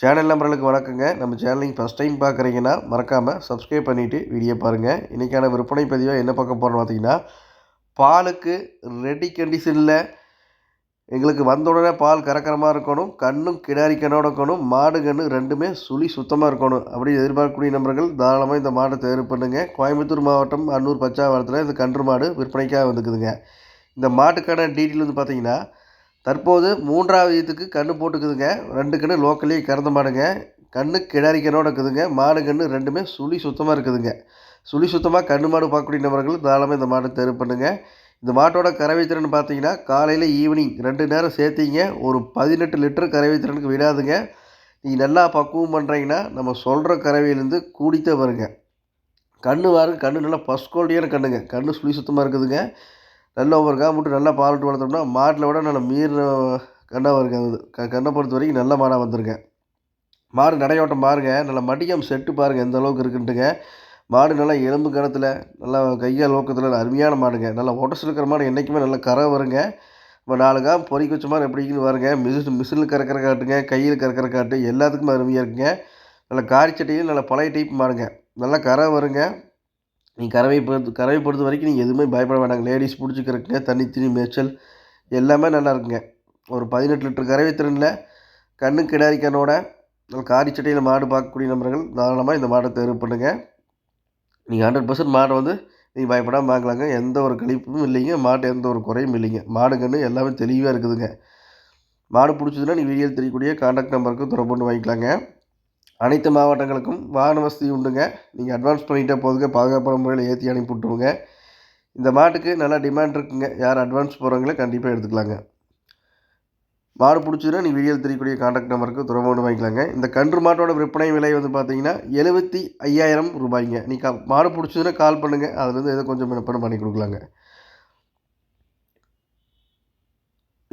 Channel நம்பர்களுக்கு வணக்கங்க. நம்ம channelling first time பார்க்குறீங்கன்னா மறக்காமல் சப்ஸ்கிரைப் பண்ணிவிட்டு வீடியோ பாருங்கள். இன்றைக்கான விற்பனை பதிவாக என்ன பார்க்க போகிறோன்னு பார்த்தீங்கன்னா, பாலுக்கு ரெடி கண்டிஷனில் எங்களுக்கு வந்த உடனே பால் கறக்கிற மாதிரி இருக்கணும், கண்ணும் கிடாரி கண்ணோட இருக்கணும், மாடு கன்று ரெண்டுமே சுழி சுத்தமாக இருக்கணும். அப்படி எதிர்பார்க்கக்கூடிய நபர்கள் தாராளமாக இந்த மாடை தேர்வு பண்ணுங்கள். கோயம்புத்தூர் மாவட்டம் அன்னூர் பச்சாவரத்தில் இந்த கன்று மாடு விற்பனைக்காக வந்துக்குதுங்க. இந்த மாட்டுக்கான டீட்டெயில் வந்து பார்த்தீங்கன்னா, தற்போது 3வது ஈத்துக்கு கன்று போட்டுக்குதுங்க. 2 கன்று லோக்கல்லே கறந்த மாடுங்க. கன்று கிடாரி கண்ணோட இருக்குதுங்க. மாடு கன்று ரெண்டுமே சுழி சுத்தமாக இருக்குதுங்க. சுழி சுத்தமாக கன்று மாடு பார்க்கக்கூடிய நபர்கள் தாராளமாக இந்த மாடை தேர்வு பண்ணுங்கள். இந்த மாட்டோட கறவை திறன் பார்த்தீங்கன்னா, காலையில் ஈவினிங் 2 நேரம் சேர்த்திங்க ஒரு 18 லிட்டர் கறவை திறனுக்கு விடாதுங்க. நீங்கள் நல்லா பக்குவம் பண்ணுறீங்கன்னா நம்ம சொல்கிற கறவையிலேருந்து கூடித்தே வருங்க. கன்று பாருங்க, கன்று நல்லா ஃபஸ்ட் குவாலிட்டியான கன்றுங்க. கன்று சுழி சுத்தமாக இருக்குதுங்க. நல்லா ஒவ்வொரு விட்டு நல்லா பால் விட்டு வளர்த்தோம்னா மாட்டில் விட நல்லா மீறின கண்ணாக வருங்க. அது கண்ணை பொறுத்த வரைக்கும் நல்ல மாடாக வந்துருங்க. மாடு நடையோட்டம் பாருங்கள், நல்லா மடியம் செட்டு பாருங்கள் எந்த அளவுக்கு இருக்குன்ட்டுங்க. மாடு நல்லா எலும்பு கணத்தில் நல்லா கையால் நோக்கத்தில் அருமையான மாடுங்க. நல்லா உடச்சு இருக்கிற மாடு என்றைக்குமே நல்லா கரை வருங்க. இப்போ 4 காம் பொறிக்க வச்ச மாதிரி எப்படின்னு பாருங்க. மிஷினில் கறக்கிற காட்டுங்க, கையில் கறக்கிற காட்டு எல்லாத்துக்குமே அருமையாக இருக்குங்க. நல்லா காரிச்சட்டையும் நல்லா பழைய டைப் மாடுங்க. நல்லா கரை வருங்க. நீங்கள் கறவை பொறுத்த வரைக்கும் நீங்கள் எதுவுமே பயப்பட வேண்டாங்க. லேடிஸ் பிடிச்சிக்கிறக்குங்க, தண்ணி தண்ணி மேய்ச்சல் எல்லாமே நல்லா இருக்குங்க. ஒரு 18 லிட்டர் கறவை திறனில் கண்ணு கிடாரி கண்ணோட நல்ல காரிச்சட்டையில் மாடு பார்க்கக்கூடிய நபர்கள் தாராளமாக இந்த மாடை தேர்வு பண்ணுங்கள். நீங்கள் 100% மாடை வந்து நீங்கள் பயப்படாமல் வாங்கலாங்க. எந்த ஒரு கழிப்பும் இல்லைங்க. மாட்டு எந்த ஒரு குறையும் இல்லைங்க. மாடு கன்று எல்லாமே தெளிவாக இருக்குதுங்க. மாடு பிடிச்சதுன்னா நீங்கள் வீடியோவில் தெரியக்கூடிய கான்டாக்ட் நம்பருக்கு தொடர்பு கொண்டு வாங்கிக்கலாங்க. அனைத்து மாவட்டங்களுக்கும் வாகன வசதி உண்டுங்க. நீங்கள் அட்வான்ஸ் பண்ணிக்கிட்டே போதுங்க, பாதுகாப்பான முறையில் ஏற்றி அனுப்பி விட்ருவோங்க. இந்த மாட்டுக்கு நல்லா டிமாண்ட் இருக்குங்க. யார் அட்வான்ஸ் போகிறவங்களே கண்டிப்பாக எடுத்துக்கலாங்க. மாடு பிடிச்சதுன்னா நீங்கள் வீடியோவில் தெரியக்கூடிய கான்டாக்ட் நம்பருக்கு தொடர்பு கொண்டு வாங்கிக்கலாங்க. இந்த கன்று மாட்டோட விற்பனை விலை வந்து பார்த்தீங்கன்னா 75,000 ரூபாய்ங்க. நீங்கள் மாடு பிடிச்சதுன்னா கால் பண்ணுங்கள், அதுலேருந்து ஏதோ கொஞ்சம் முன்னப்பின்ன பண்ணி கொடுக்கலாங்க.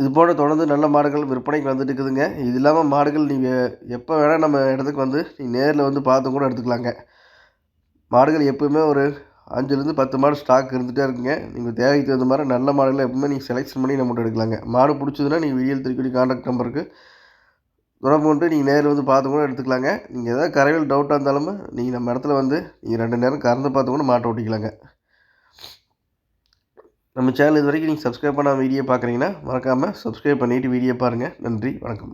இது போல் தொடர்ந்து நல்ல மாடுகள் விற்பனைக்கு வந்துட்டு இருக்குதுங்க. இது இல்லாமல் மாடுகள் நீங்கள் எப்போ வேணால் நம்ம இடத்துக்கு வந்து நீங்கள் நேரில் வந்து பார்த்து கூட எடுத்துக்கலாங்க. மாடுகள் எப்போவுமே ஒரு 5லேருந்து 10 மாடு ஸ்டாக் இருந்துகிட்டே இருக்குங்க. நீங்கள் தேவைக்கு தகுந்த மாதிரி நல்ல மாடுகளை எப்பவுமே நீங்கள் செலெக்ஷன் பண்ணி நம்மகிட்ட எடுக்கலாங்க. மாடு பிடிச்சதுன்னா நீங்கள் வீடியோவில் தெரியக்கூடிய கான்டாக்ட் நம்பருக்கு தொடர்பு கொண்டு நீங்கள் நேரில் வந்து பார்த்து கூட எடுத்துக்கலாங்க. நீங்கள் ஏதாவது கறவையில் டவுட்டாக இருந்தாலும் நீங்கள் நம்ம இடத்துல வந்து நீங்கள் 2 நேரம் கறந்து பார்த்து கூட மாட்டை ஓட்டிக்கலாங்க. நம்ம சேனல் இது வரைக்கும் நீங்கள் சப்ஸ்கிரைப் பண்ணாமல் வீடியோ பார்க்குறீங்கன்னா மறக்காமல் சப்ஸ்கிரைப் பண்ணிவிட்டு வீடியோ பாருங்கள். நன்றி, வணக்கம்.